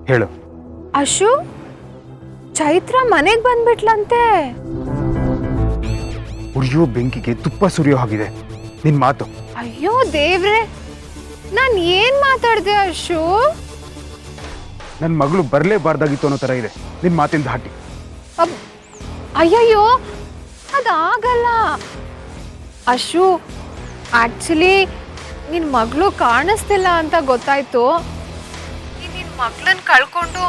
ಹೇಳು. ಅಶು, ಚೈತ್ರ ಮನೆಗೆ ಬಂದ್ಬಿಟ್ಲಂತೆ. ಉರಿಯೋ ಬೆಂಕಿಗೆ ತುಪ್ಪ ಸುರಿಯೋ ಹಾಗಿದೆ ನಿನ್ ಮಾತು. ಅಯ್ಯೋ ದೇವ್ರೆ, ನಾನ್ ಏನ್ ಮಾತಾಡ್ದೆ ಅಶು? ನನ್ನ ಮಗಳು ಬರಲೇಬಾರ್ದಾಗಿತ್ತು ಅನ್ನೋ ತರ ಇದೆ ನಿನ್ ಮಾತಿನ ಧಾಟಿ. ಅಯ್ಯಯ್ಯೋ, ಅದಾಗಲ್ಲ ಅಶು. ಆಕ್ಚುಲಿ ನಿನ್ ಮಗಳು ಕಾಣಿಸ್ತಿಲ್ಲ ಅಂತ ಗೊತ್ತಾಯ್ತು. ನಿನ್ ಮಗಳನ್ನ ಕಳ್ಕೊಂಡು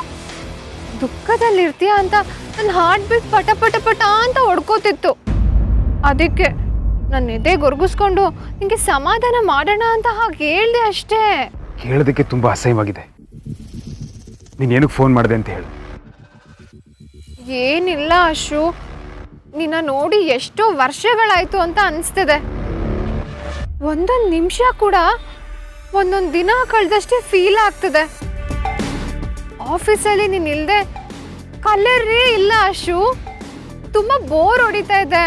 ದುಃಖದಲ್ಲಿರ್ತೀಯ ಅಂತ ನನ್ನ ಹಾರ್ಟ್ ಬೀಟ್ ಪಟ ಪಟ ಪಟ ಅಂತ ಹೊಡ್ಕೋತಿತ್ತು. ಅದಕ್ಕೆ ನನ್ನ ಎದೆ ಗೊರ್ಗಿಸ್ಕೊಂಡು ನಿಂಗೆ ಸಮಾಧಾನ ಮಾಡೋಣ ಅಂತ ಹಾಗೆ ಹೇಳ್ದೆ ಅಷ್ಟೇ. ಕೇಳೋದಕ್ಕೆ ತುಂಬಾ ಅಸಹ್ಯವಾಗಿದೆ. ನೀನ್ ಏನಕ್ಕೆ ಫೋನ್ ಮಾಡಿದೆ ಅಂತ ಹೇಳು. ಏನಿಲ್ಲ ಅಶು, ನಿನ್ನ ನೋಡಿ ಎಷ್ಟೋ ವರ್ಷಗಳಾಯ್ತು ಅಂತ ಅನಿಸ್ತಿದೆ. ಒಂದೊಂದು ನಿಮಿಷ ಕೂಡ ಒಂದೊಂದು ದಿನ ಕಳೆದಷ್ಟೇ ಫೀಲ್ ಆಗ್ತದೆ. ಆಫೀಸಲ್ಲಿ ನೀನು ಇಲ್ಲದೆ ಕಲರೇ ಇಲ್ಲ ಅಶು. ತುಂಬ ಬೋರ್ ಹೊಡಿತಾ ಇದೆ.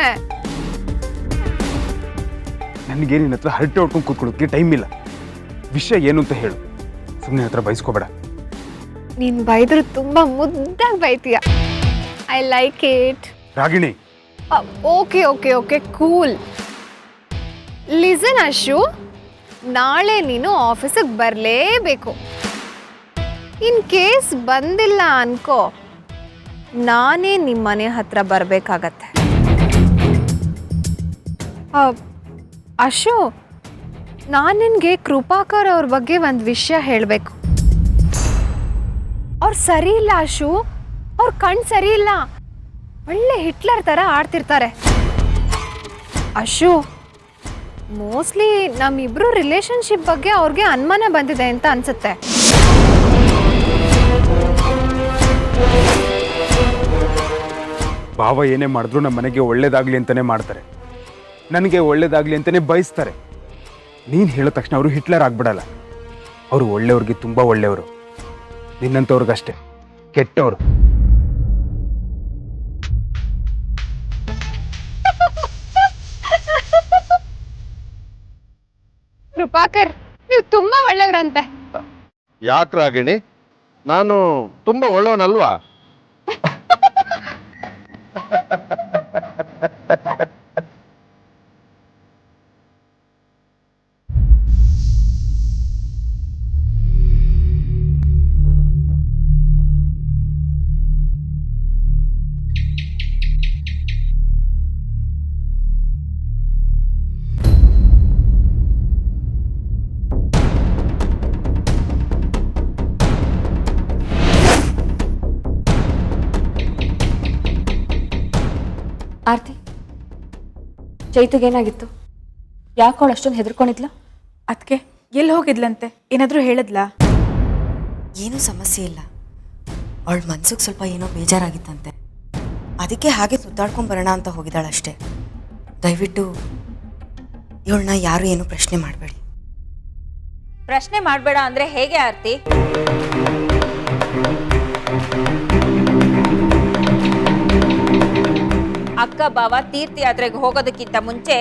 ನನಗೆ ನಿನ್ನ ಹತ್ರ ಹರಟೆ ಹೊಡ್ಕೊಂಡು ಕೂತ್ಕೊಳ್ಳೋಕ್ಕೆ ಟೈಮ್ ಇಲ್ಲ. ವಿಷಯ ಏನು ಅಂತ ಹೇಳು. ಸುಮ್ಮನೆ ಹತ್ರ ಬಯಸ್ಕೋಬೇಡ. ನೀನು ಬೈದ್ರೆ ತುಂಬ ಮುದ್ದಾಗಿ ಬೈತೀಯ. I like it. Ragini, okay okay okay cool. Listen Ashu, ನಾಳೆ ನೀನು ಆಫೀಸಿಗೆ ಬರಲೇಬೇಕು. ಇನ್ ಕೇಸ್ ಬಂದಿಲ್ಲ ಅನ್ಕೋ, ನಾನೇ ನಿಮ್ಮ ಮನೆ ಹತ್ರ ಬರಬೇಕಾಗತ್ತೆ. ಅಶು, ನಾನು ನಿನಗೆ ಕೃಪಾಕರ್ ಅವ್ರ ಬಗ್ಗೆ ಒಂದು ವಿಷಯ ಹೇಳಬೇಕು. ಅವ್ರು ಸರಿ ಇಲ್ಲ ಅಶು. ಅವ್ರ ಕಣ್ಣು ಸರಿ ಇಲ್ಲ. ಒಳ್ಳೆ ಹಿಟ್ಲರ್ ಥರ ಆಡ್ತಿರ್ತಾರೆ. ಅಶು, ಮೋಸ್ಟ್ಲಿ ನಮ್ಮಿಬ್ರು ರಿಲೇಶನ್ಶಿಪ್ ಬಗ್ಗೆ ಅವ್ರಿಗೆ ಅನುಮಾನ ಬಂದಿದೆ ಅಂತ ಅನ್ಸುತ್ತೆ. ಭಾವ ಏನೇ ಮಾಡಿದ್ರು ನಮ್ಮ ಮನೆಗೆ ಒಳ್ಳೇದಾಗ್ಲಿ ಅಂತಾನೆ ಮಾಡ್ತಾರೆ. ನನಗೆ ಒಳ್ಳೇದಾಗ್ಲಿ ಅಂತಾನೆ ಬಯಸ್ತಾರೆ. ನೀನು ಹೇಳಿದ ತಕ್ಷಣ ಅವರು ಹಿಟ್ಲರ್ ಆಗ್ಬಿಡಲ್ಲ. ಅವರು ಒಳ್ಳೆಯವ್ರಿಗೆ ತುಂಬಾ ಒಳ್ಳೆಯವರು. ನಿನ್ನಂಥವ್ರಿಗಷ್ಟೇ ಕೆಟ್ಟವರು. ಕೃಪಾಕರ್, ನೀವು ತುಂಬಾ ಒಳ್ಳೆಯವರಂತೆ. ಯಾಕೆ ರಾಗಿಣಿ, ನಾನು ತುಂಬಾ ಒಳ್ಳೆಯವನಲ್ವಾ? ಆರ್ತಿ, ಚೈತಗೇನಾಗಿತ್ತು? ಯಾಕೆ ಅವಳು ಅಷ್ಟೊಂದು ಹೆದರ್ಕೊಂಡಿದ್ಲ? ಅದಕ್ಕೆ ಎಲ್ಲಿ ಹೋಗಿದ್ಲಂತೆ? ಏನಾದರೂ ಹೇಳಿದ್ಲಾ? ಏನೂ ಸಮಸ್ಯೆ ಇಲ್ಲ. ಅವಳ ಮನ್ಸಿಗೆ ಸ್ವಲ್ಪ ಏನೋ ಬೇಜಾರಾಗಿತ್ತಂತೆ. ಅದಕ್ಕೆ ಹಾಗೆ ಸುತ್ತಾಡ್ಕೊಂಬರೋಣ ಅಂತ ಹೋಗಿದ್ದಾಳಷ್ಟೇ. ದಯವಿಟ್ಟು ಇವಳನ್ನ ಯಾರು ಏನೂ ಪ್ರಶ್ನೆ ಮಾಡಬೇಡಿ. ಪ್ರಶ್ನೆ ಮಾಡಬೇಡ ಅಂದರೆ ಹೇಗೆ ಆರ್ತಿ? ಅಕ್ಕ ಬಾವ ತೀರ್ಥಯಾತ್ರೆಗೆ ಹೋಗೋದಕ್ಕಿಂತ ಮುಂಚೆ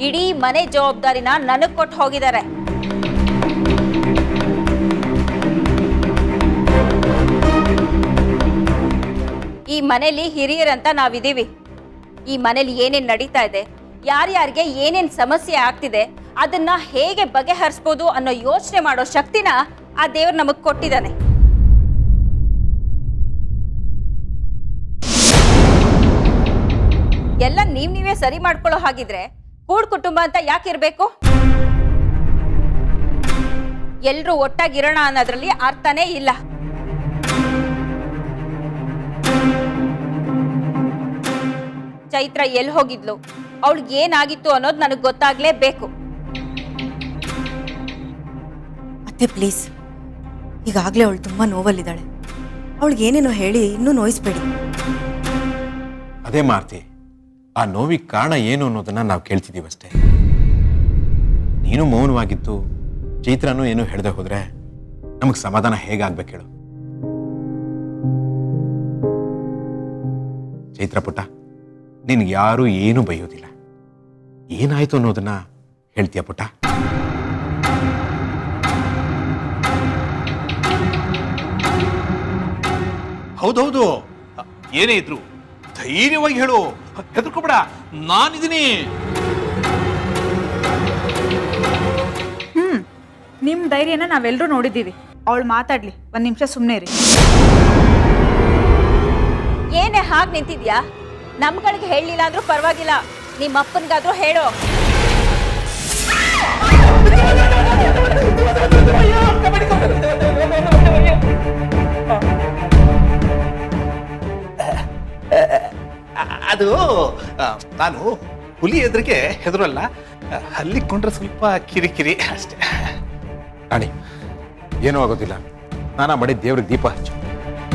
ಇಡೀ ಮನೆ ಜವಾಬ್ದಾರಿನ ನನಗೆ ಕೊಟ್ಟು ಹೋಗಿದ್ದಾರೆ. ಈ ಮನೇಲಿ ಹಿರಿಯರಂತ ನಾವಿದ್ದೀವಿ. ಈ ಮನೇಲಿ ಏನೇನು ನಡೀತಾ ಇದೆ, ಯಾರ್ಯಾರಿಗೆ ಏನೇನು ಸಮಸ್ಯೆ ಆಗ್ತಿದೆ, ಅದನ್ನ ಹೇಗೆ ಬಗೆಹರಿಸ್ಬೋದು ಅನ್ನೋ ಯೋಚನೆ ಮಾಡೋ ಶಕ್ತಿನ ಆ ದೇವ್ರು ನಮಗೆ ಕೊಟ್ಟಿದ್ದಾನೆ. ಎಲ್ಲ ನೀವೇ ಸರಿ ಮಾಡ್ಕೊಳ್ಳೋ ಹಾಗಿದ್ರೆ ಕೂಡ್ ಕುಟುಂಬ ಅಂತ ಯಾಕಿರ್ಬೇಕು? ಎಲ್ರೂ ಒಟ್ಟಾಗಿರೋಣ ಅನ್ನೋದ್ರಲ್ಲಿ ಅರ್ಥನೇ ಇಲ್ಲ. ಚೈತ್ರ ಎಲ್ಲಿ ಹೋಗಿದ್ಲು, ಅವಳಿಗೆ ಏನಾಗಿತ್ತು ಅನ್ನೋದು ನನಗೆ ಗೊತ್ತಾಗ್ಲೇಬೇಕು. ಅತ್ತೆ ಪ್ಲೀಸ್, ಈಗಾಗಲೇ ಅವಳು ತುಂಬ ನೋವಲ್ಲಿದ್ದಾಳೆ. ಅವಳಿಗೆ ಏನೇನೋ ಹೇಳಿ ಇನ್ನೂ ನೋಯಿಸ್ಬೇಡಿ. ಅದೇ ಮಾರ್ತಿ, ಆ ನೋವಿಗೆ ಕಾರಣ ಏನು ಅನ್ನೋದನ್ನ ನಾವು ಕೇಳ್ತಿದ್ದೀವಿ ಅಷ್ಟೇ. ನೀನು ಮೌನವಾಗಿತ್ತು, ಚೈತ್ರನೂ ಏನು ಹೇಳ್ದೆ ಹೋದ್ರೆ ನಮಗೆ ಸಮಾಧಾನ ಹೇಗಾಗ್ಬೇಕು ಹೇಳು? ಚೈತ್ರ ಪುಟ್ಟ, ನಿನ್ಗೆ ಯಾರೂ ಏನೂ ಬೈಯೋದಿಲ್ಲ. ಏನಾಯ್ತು ಅನ್ನೋದನ್ನ ಹೇಳ್ತೀಯ ಪುಟ್ಟ? ಹೌದೌದು, ಏನೇ ಇದ್ರು ಧೈರ್ಯವಾಗಿ ಹೇಳು, ಹೆದರ್ಕೋಬೇಡ, ನಾನಿದ್ದೀನಿ. ನಿಮ್ಮ ಧೈರ್ಯನ ನಾವೆಲ್ಲರೂ ನೋಡಿದ್ದೀವಿ. ಅವಳು ಮಾತಾಡ್ಲಿ, ಒಂದು ನಿಮಿಷ ಸುಮ್ಮನೆ ರೀ. ಏನೇ ಹಾಗೆ ನಿಂತಿದ್ಯಾ? ನಮ್ಗಳಿಗೆ ಹೇಳಲಿಲ್ಲ ಅಂದ್ರೂ ಪರವಾಗಿಲ್ಲ, ನಿಮ್ಮ ಅಪ್ಪನಿಗಾದ್ರೂ ಹೇಳು. ಅದು ನಾನು ಹುಲಿ ಎದುರಿಗೆ ಹೆದರಲ್ಲ, ಹಲ್ಲಿಕೊಂಡ್ರೆ ಸ್ವಲ್ಪ ಕಿರಿಕಿರಿ ಅಷ್ಟೇ. ರಾಣಿ, ಏನೂ ಆಗೋದಿಲ್ಲ. ಸ್ನಾನ ಮಾಡಿ ದೇವ್ರಿಗೆ ದೀಪ ಹಚ್ಚು.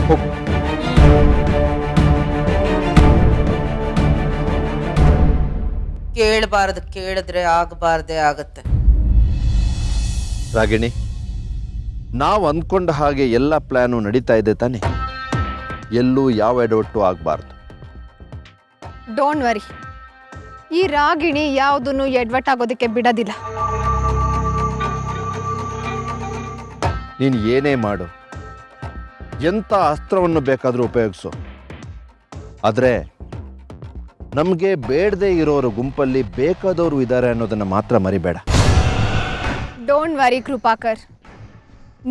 ಹೋಗು. ಕೇಳಬಾರದು ಕೇಳಿದ್ರೆ ಆಗಬಾರ್ದೇ ಆಗತ್ತೆ. ರಾಗಿಣಿ, ನಾವು ಅಂದ್ಕೊಂಡ ಹಾಗೆ ಎಲ್ಲ ಪ್ಲ್ಯಾನು ನಡೀತಾ ಇದೆ ತಾನೆ? ಎಲ್ಲೂ ಯಾವ ಎಡವಟ್ಟು ಆಗಬಾರ್ದು. ಡೋಂಟ್ ವರಿ, ಈ ರಾಗಿಣಿ ಯಾವುದನ್ನು ಎಡ್ವಟ್ಟಾಗೋದಕ್ಕೆ ಬಿಡೋದಿಲ್ಲ. ನೀನು ಏನೇ ಮಾಡು, ಎಂಥ ಅಸ್ತ್ರವನ್ನು ಬೇಕಾದರೂ ಉಪಯೋಗಿಸು, ಆದರೆ ನಮಗೆ ಬೇಡದೇ ಇರೋರ ಗುಂಪಲ್ಲಿ ಬೇಕಾದವರು ಇದ್ದಾರೆ ಅನ್ನೋದನ್ನು ಮಾತ್ರ ಮರಿಬೇಡ. ಡೋಂಟ್ ವರಿ ಕೃಪಾಕರ್,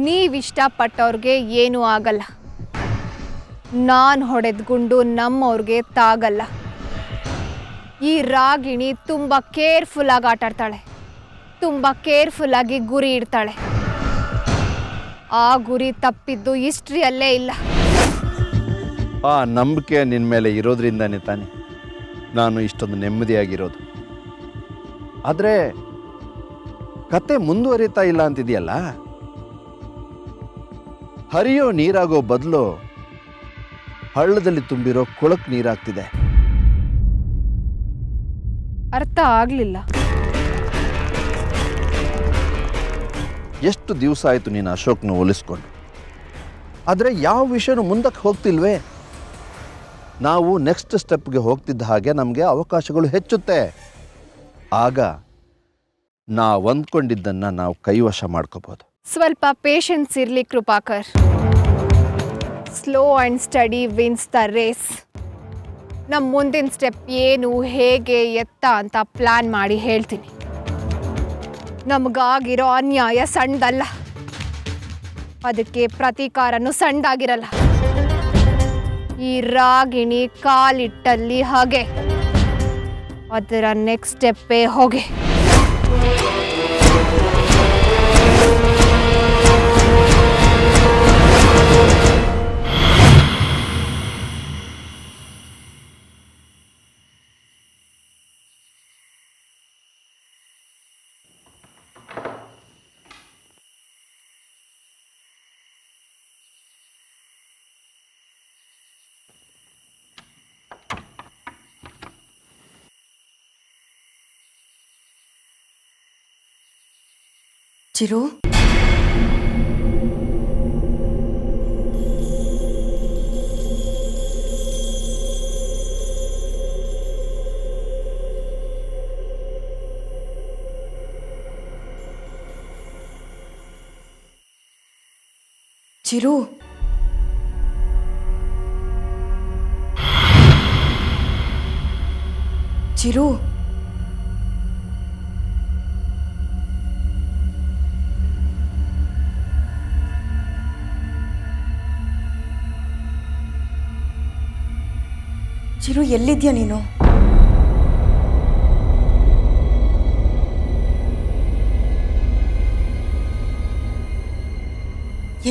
ನೀವಿಷ್ಟಪಟ್ಟವ್ರಿಗೆ ಏನೂ ಆಗಲ್ಲ. ನಾನು ಹೊಡೆದ ಗುಂಡು ನಮ್ಮವ್ರಿಗೆ ತಾಗಲ್ಲ. ಈ ರಾಗಿಣಿ ತುಂಬ ಕೇರ್ಫುಲ್ಲಾಗಿ ಆಟಾಡ್ತಾಳೆ, ತುಂಬ ಕೇರ್ಫುಲ್ಲಾಗಿ ಗುರಿ ಇಡ್ತಾಳೆ. ಆ ಗುರಿ ತಪ್ಪಿದ್ದು ಹಿಸ್ಟ್ರಿಯಲ್ಲೇ ಇಲ್ಲ. ಆ ನಂಬಿಕೆ ನಿನ್ನ ಮೇಲೆ ಇರೋದ್ರಿಂದಾನೇ ತಾನೆ ನಾನು ಇಷ್ಟೊಂದು ನೆಮ್ಮದಿಯಾಗಿರೋದು. ಆದರೆ ಕತೆ ಮುಂದುವರಿತಾ ಇಲ್ಲ ಅಂತಿದೆಯಲ್ಲ. ಹರಿಯೋ ನೀರಾಗೋ ಬದಲು ಹಳ್ಳದಲ್ಲಿ ತುಂಬಿರೋ ಕೊಳಕ್ ನೀರಾಗ್ತಿದೆ. ಅರ್ಥ ಆಗಲಿಲ್ಲ. ಎಷ್ಟು ದಿವಸ ಆಯಿತು ನೀನು ಅಶೋಕ್ನ ಹೋಲಿಸ್ಕೊಂಡು, ಆದರೆ ಯಾವ ವಿಷಯನೂ ಮುಂದಕ್ಕೆ ಹೋಗ್ತಿಲ್ವೇ? ನಾವು ನೆಕ್ಸ್ಟ್ ಸ್ಟೆಪ್ಗೆ ಹೋಗ್ತಿದ್ದ ಹಾಗೆ ನಮಗೆ ಅವಕಾಶಗಳು ಹೆಚ್ಚುತ್ತೆ. ಆಗ ನಾವು ಅಂದ್ಕೊಂಡಿದ್ದನ್ನು ನಾವು ಕೈವಶ ಮಾಡ್ಕೋಬೋದು. ಸ್ವಲ್ಪ ಪೇಷನ್ಸ್ ಇರಲಿ Krupakar. Slow and steady wins the race. ನಮ್ಮ ಮುಂದಿನ ಸ್ಟೆಪ್ ಏನು, ಹೇಗೆ, ಎತ್ತ ಅಂತ ಪ್ಲ್ಯಾನ್ ಮಾಡಿ ಹೇಳ್ತೀನಿ. ನಮಗಾಗಿರೋ ಅನ್ಯಾಯ ಸಣ್ಣದಲ್ಲ, ಅದಕ್ಕೆ ಪ್ರತೀಕಾರನೂ ಸಣ್ಣದಾಗಿರಲ್ಲ. ಈ ರಾಗಿಣಿ ಕಾಲಿಟ್ಟಲ್ಲಿ ಹಾಗೆ, ಅದರ ನೆಕ್ಸ್ಟ್ ಸ್ಟೆಪ್ಪೇ ಹೋಗೆ. ಚಿರು, ಚಿರು, ಚಿರು, ಚಿರು, ಎಲ್ಲಿದ್ಯಾ ನೀನು?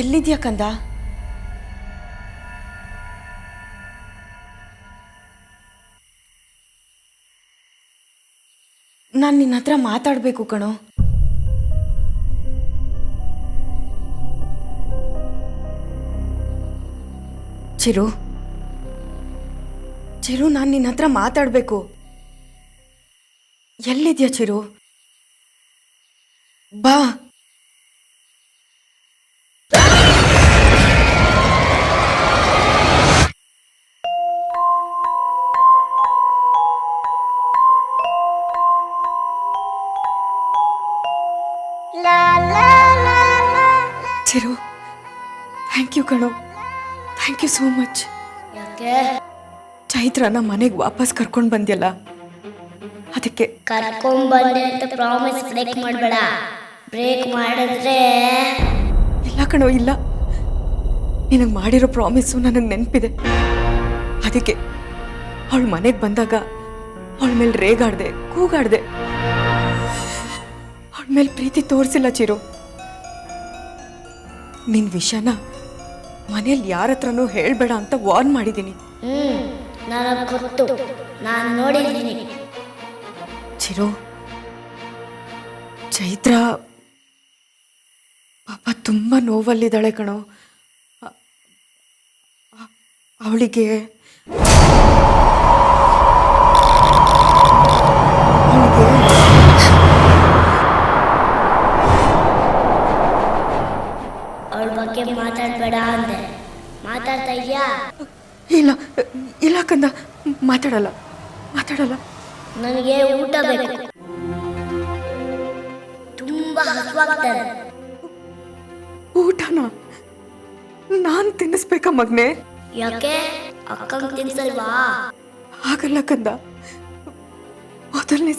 ಎಲ್ಲಿದ್ಯಾ ಕಂದ? ನಾನು ನಿನ್ನ ಹತ್ರ ಮಾತಾಡಬೇಕು ಕಣೋ. ಚಿರು, ಚಿರು, ನಾನು ನಿನ್ನ ಹತ್ರ ಮಾತಾಡಬೇಕು. ಎಲ್ಲಿದ್ಯಾ ಚಿರು? ಬಾ. ಚಿರು, ಥ್ಯಾಂಕ್ ಯು ಕಣೋ, ಥ್ಯಾಂಕ್ ಯು ಸೋ ಮಚ್. ಯಾಕೆ ಚೈತ್ರನ ಮನೆಗೆ ವಾಪಸ್ ಕರ್ಕೊಂಡು ಬಂದ್ಯಲ್ಲ ಅದಕ್ಕೆ. ಕರ್ಕೊಂಬಂದೆ ಅಂತ ಪ್ರಾಮಿಸ್ ಬ್ರೇಕ್ ಮಾಡಬೇಡ. ಬ್ರೇಕ್ ಮಾಡಿದ್ರೆ ಇಲ್ಲ ಕಣೋ, ಇಲ್ಲ. ನಿನಗೆ ಮಾಡಿರೋ ಪ್ರಾಮಿಸ್ಸು ನನಗೆ ನೆನಪಿದೆ. ಅದಕ್ಕೆ ಅವಳು ಮನೆಗೆ ಬಂದಾಗ ಅವಳ ಮೇಲೆ ರೇಗಾಡ್ದೆ, ಕೂಗಾಡ್ದೆ. ಅವಳ ಮೇಲೆ ಪ್ರೀತಿ ತೋರಿಸಿಲ್ಲ ಚಿರು. ನಿನ್ನ ವಿಷಯನ ಮನೇಲಿ ಯಾರ ಹತ್ರನೂ ಹೇಳಬೇಡ ಅಂತ ವಾರ್ನ್ ಮಾಡಿದ್ದೀನಿ. ನನಗೆ ಗೊತ್ತು, ನಾನು ನೋಡಿದ್ದೀನಿ. ಚಿರು, ಚೈತ್ರ ಪಾಪ ತುಂಬ ನೋವಲ್ಲಿದ್ದಾಳೆ ಕಣೋ. ಅವಳಿಗೆ ಅವಳ ಬಗ್ಗೆ ಮಾತಾಡಬೇಡ ಅಂದೆ. ಮಾತಾಡ್ತಾ ಇದೆಯಾ? ಇಲ್ಲ ಇಲ್ಲ ಕಂದ, ಮಾತಾಡಲ್ಲ ಮಾತಾಡಲ್ಲ. ನನಗೆ ಊಟ ಬೇಕು, ತುಂಬಾ ಹಸುವಾಗ್ತದೆ. ಊಟನ ನಾನು ತಿನ್ನಿಸ್ಬೇಕಾ ಮಗನೇ? ಯಾಕೆ ಅಕ್ಕಂಗೆ ತಿನ್ಸಲ್ವಾ? ಹಾಗಲ್ಲ ಕಂದ, ಮೊದಲನೇ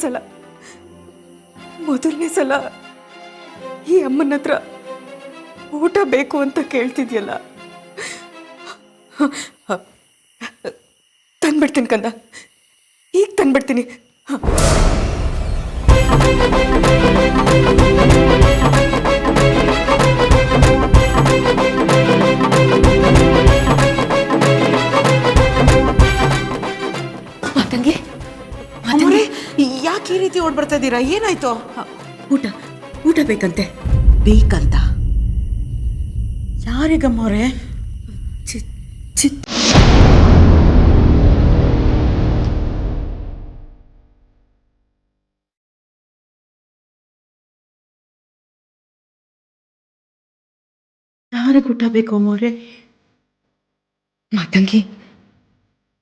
ಸಲ ಈ ಅಮ್ಮನ ಹತ್ರ ಊಟ ಬೇಕು ಅಂತ ಕೇಳ್ತಿದ್ಯಲ್ಲ, ತಂದ್ಬಿಡ್ತೀನಿ ಕಂದ, ಈಗ ತಂದ್ಬಿಡ್ತೀನಿ. ಮಾತಂಗಿ, ಯಾಕೆ ಈ ರೀತಿ ಓಡ್ ಬರ್ತಾ ಇದ್ದೀರಾ? ಏನಾಯ್ತು? ಊಟ ಬೇಕಂತೆ. ಬೇಕಂತ ಯಾರಿಗಮ್ಮವ್ರೆ? ಯಾರಿಗೆ ಊಟ ಬೇಕು ಅಮ್ಮವ್ರೆ? ಮಾತಂಗಿ,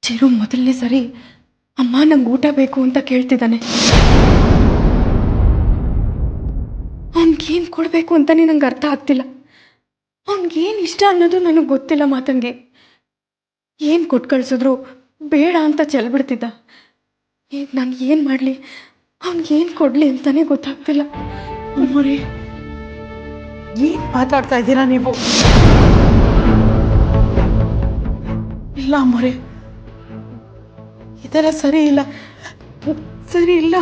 ಚಿರು ಮೊದಲನೇ ಸರಿ ಅಮ್ಮ ನಂಗೆ ಊಟ ಬೇಕು ಅಂತ ಕೇಳ್ತಿದ್ದಾನೆ. ಅವನಿಗೇನು ಕೊಡಬೇಕು ಅಂತಾನೆ ನಂಗೆ ಅರ್ಥ ಆಗ್ತಿಲ್ಲ. ಅವನಿಗೇನು ಇಷ್ಟ ಅನ್ನೋದು ನನಗೆ ಗೊತ್ತಿಲ್ಲ ಮಾತಂಗಿ. ಏನು ಕೊಟ್ಟು ಕಳಿಸಿದ್ರು ಬೇಡ ಅಂತ ಚೆಲ್ಬಿಡ್ತಿದ್ದ. ಈಗ ನಾನು ಏನು ಮಾಡಲಿ, ಅವನಿಗೇನು ಕೊಡಲಿ ಅಂತಾನೆ ಗೊತ್ತಾಗ್ತಿಲ್ಲ. ಅಮ್ಮವ್ರೆ, ಏನ್ ಮಾತಾಡ್ತಾ ಇದ್ದೀರಾ ನೀವು? ಇಲ್ಲ ಅಮ್ಮವ್ರೆ, ಇದೆಲ್ಲ ಸರಿ ಇಲ್ಲ.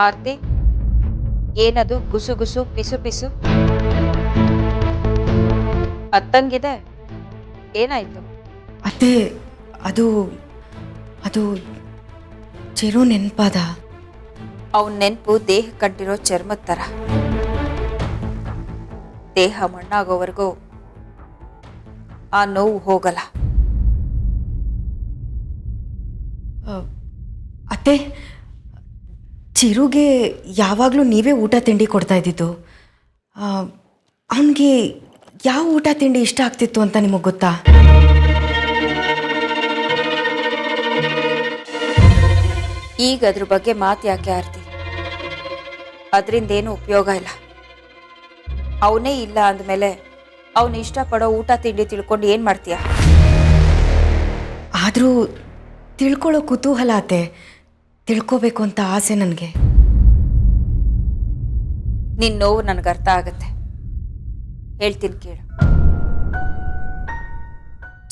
ಆರ್ತಿ, ಏನದು ಗುಸು ಗುಸು ಪಿಸು ಪಿಸು? ಅತ್ತಂಗಿದೆ, ಏನಾಯ್ತು? ಅತ್ತೆ, ಅದು ಚಿರು ನೆನಪಾದ. ಅವನ ನೆನಪು ದೇಹ ಕಂಟಿರೋ ಚರ್ಮದ ಥರ. ದೇಹ ಮಣ್ಣಾಗೋವರೆಗೂ ಆ ನೋವು ಹೋಗಲ್ಲ. ಅತ್ತೆ, ಚಿರುಗೆ ಯಾವಾಗಲೂ ನೀವೇ ಊಟ ತಿಂಡಿ ಕೊಡ್ತಾ ಇದ್ದಿದ್ದು. ಅವನಿಗೆ ಯಾವ ಊಟ ತಿಂಡಿ ಇಷ್ಟ ಆಗ್ತಿತ್ತು ಅಂತ ನಿಮಗೆ ಗೊತ್ತಾ? ಈಗ ಅದ್ರ ಬಗ್ಗೆ ಮಾತು ಯಾಕೆ ಆರ್ತಿ? ಅದರಿಂದೇನು ಉಪಯೋಗ ಇಲ್ಲ. ಅವನೇ ಇಲ್ಲ ಅಂದಮೇಲೆ ಅವನು ಇಷ್ಟಪಡೋ ಊಟ ತಿಂಡಿ ತಿಳ್ಕೊಂಡು ಏನು ಮಾಡ್ತೀಯ? ಆದರೂ ತಿಳ್ಕೊಳ್ಳೋ ಕುತೂಹಲ ಅತ್ತೆ, ತಿಳ್ಕೋಬೇಕು ಅಂತ ಆಸೆ ನನಗೆ. ನಿನ್ನ ನೋವು ನನಗೆ ಅರ್ಥ ಆಗತ್ತೆ, ಹೇಳ್ತೀನಿ ಕೇಳು.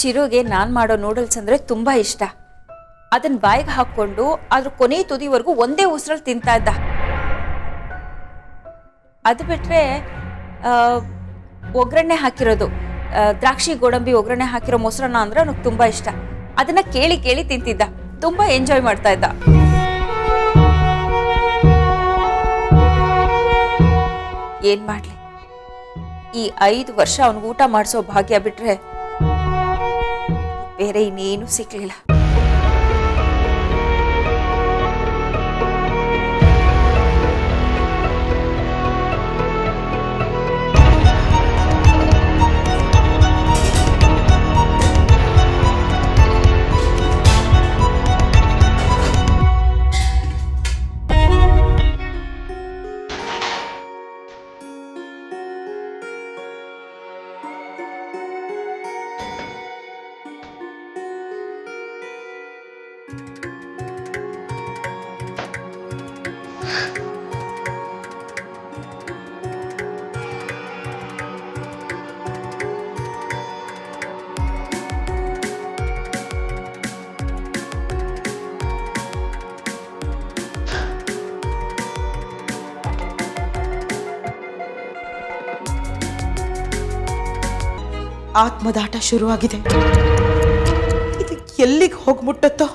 ಚಿರುಗೆ ನಾನು ಮಾಡೋ ನೂಡಲ್ಸ್ ಅಂದರೆ ತುಂಬ ಇಷ್ಟ. ಅದನ್ನ ಬಾಯಿಗೆ ಹಾಕ್ಕೊಂಡು ಅದ್ರ ಕೊನೆ ತುದಿವರೆಗೂ ಒಂದೇ ಉಸಿರಲ್ಲಿ ತಿಂತಾ ಇದ್ದ. ಅದು ಬಿಟ್ಟರೆ ಒಗ್ಗರಣೆ ಹಾಕಿರೋದು, ದ್ರಾಕ್ಷಿ ಗೋಡಂಬಿ ಒಗ್ಗರಣೆ ಹಾಕಿರೋ ಮೊಸರನ್ನ ಅಂದರೆ ಅವನಿಗೆ ತುಂಬ ಇಷ್ಟ. ಅದನ್ನ ಕೇಳಿ ಕೇಳಿ ತಿಂತಿದ್ದ, ತುಂಬ ಎಂಜಾಯ್ ಮಾಡ್ತಾ ಇದ್ದ. ಏನ್ ಮಾಡ್ಲಿ, ಈ 5 ವರ್ಷ ಅವನಿಗೆ ಊಟ ಮಾಡಿಸೋ ಭಾಗ್ಯ ಬಿಟ್ರೆ ಬೇರೆ ಇನ್ನೇನು ಸಿಕ್ಲಿಲ್ಲ. ಆತ್ಮದಾಟ ಶುರುವಾಗಿದೆ. ಇದು ಎಲ್ಲಿಗೆ ಹೋಗಿ ಮುಟ್ಟತ್ತೋ?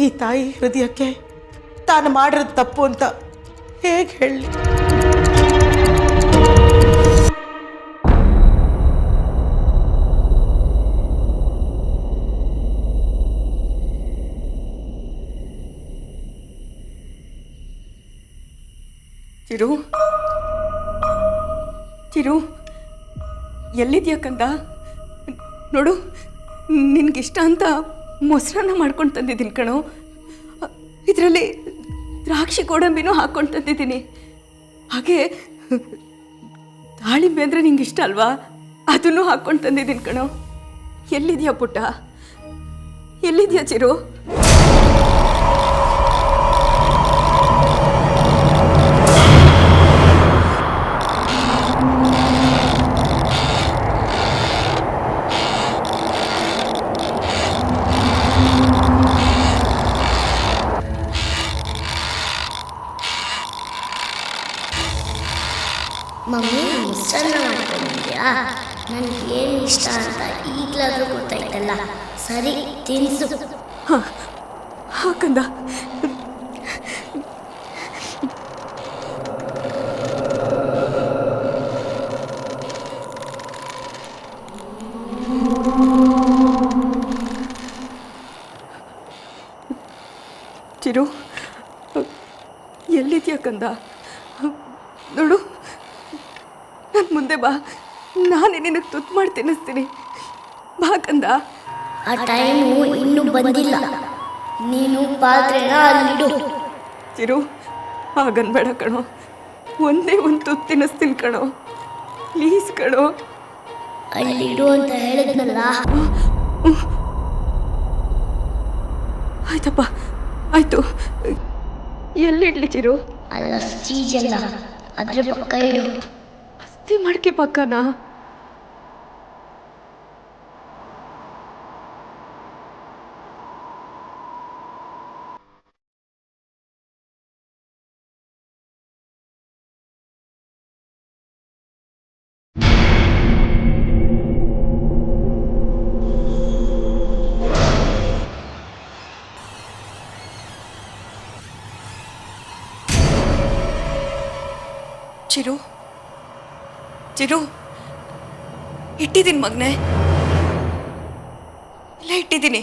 ಈ ತಾಯಿ ಹೃದಯಕ್ಕೆ ತಾನು ಮಾಡಿರೋದು ತಪ್ಪು ಅಂತ ಹೇಗೆ ಹೇಳಲಿ? ಚಿರು, ಚಿರು, ಎಲ್ಲಿದ್ಯಾ ಕಂದ? ನೋಡು, ನಿನ್ಗಿಷ್ಟ ಅಂತ ಮೊಸರನ್ನ ಮಾಡ್ಕೊಂಡು ತಂದಿದ್ದೀನಿ ಕಣೋ. ಇದರಲ್ಲಿ ದ್ರಾಕ್ಷಿ ಗೋಡಂಬಿನೂ ಹಾಕ್ಕೊಂಡು ತಂದಿದ್ದೀನಿ. ಹಾಗೆ ದಾಳಿಂಬೆ ಅಂದರೆ ನಿಂಗೆ ಇಷ್ಟ ಅಲ್ವಾ? ಅದನ್ನು ಹಾಕ್ಕೊಂಡು ತಂದಿದ್ದೀನಿ ಕಣೋ. ಎಲ್ಲಿದ್ಯಾ ಪುಟ್ಟ? ಎಲ್ಲಿದ್ಯಾ ಚಿರು? ಮಮ್ಮಿ ಮೊಸರನ್ನ ಮಾಡ್ಕೊಂಡಿದ್ಯಾ? ನನಗೆ ಏನು ಇಷ್ಟ ಅಂತ ಈಗಲಾದರೂ ಗೊತ್ತಾಯ್ತಲ್ಲ. ಸರಿ, ತಿನ್ಸು. ಹಾಕಂದ. ಚಿರು, ಎಲ್ಲಿದ್ಯಾ ಕಂದ? ನೋಡು, ನನ್ನ ಮುಂದೆ ಬಾ, ನಾನೇ ನಿನಗೆ ತುತ್ತು ಮಾಡಿ ತಿನ್ನಿಸ್ತೀನಿ. ಬಾ ಕಂದ. ಆ ಟೈಮು ಇನ್ನೂ ಬಂದಿಲ್ಲ. ನೀನು ಪಾತ್ರೆನ ಅಲ್ಲಿಡು. ಚಿರು, ಹಾಗನ್ಬೇಡ ಕಣೋ. ಒಂದೇ ಒಂದು ತುತ್ತು ತಿನ್ನಿಸ್ತೀನಿ ಕಣೋ. ಪ್ಲೀಸ್ ಕಣೋ. ಅಲ್ಲಿಡು ಅಂತ ಹೇಳಿದ್ನಲ್ಲ. ಆಯ್ತಪ್ಪ, ಆಯ್ತು. ಎಲ್ಲಿಡ್ಲಿ ಚಿರು? ಅಲ್ಲ, ಸ್ಟೀಜಲ್ಲ, ಅದ್ರ ಪಕ್ಕ ಇಡು. ಅಸ್ತಿ ಮಾಡ್ಕೆ ಪಕ್ಕನಾ? ಚಿರು, ಚಿರು, ಇಟ್ಟಿದ್ದೀನಿ ಮಗನೇ, ಇಲ್ಲ ಇಟ್ಟಿದ್ದೀನಿ.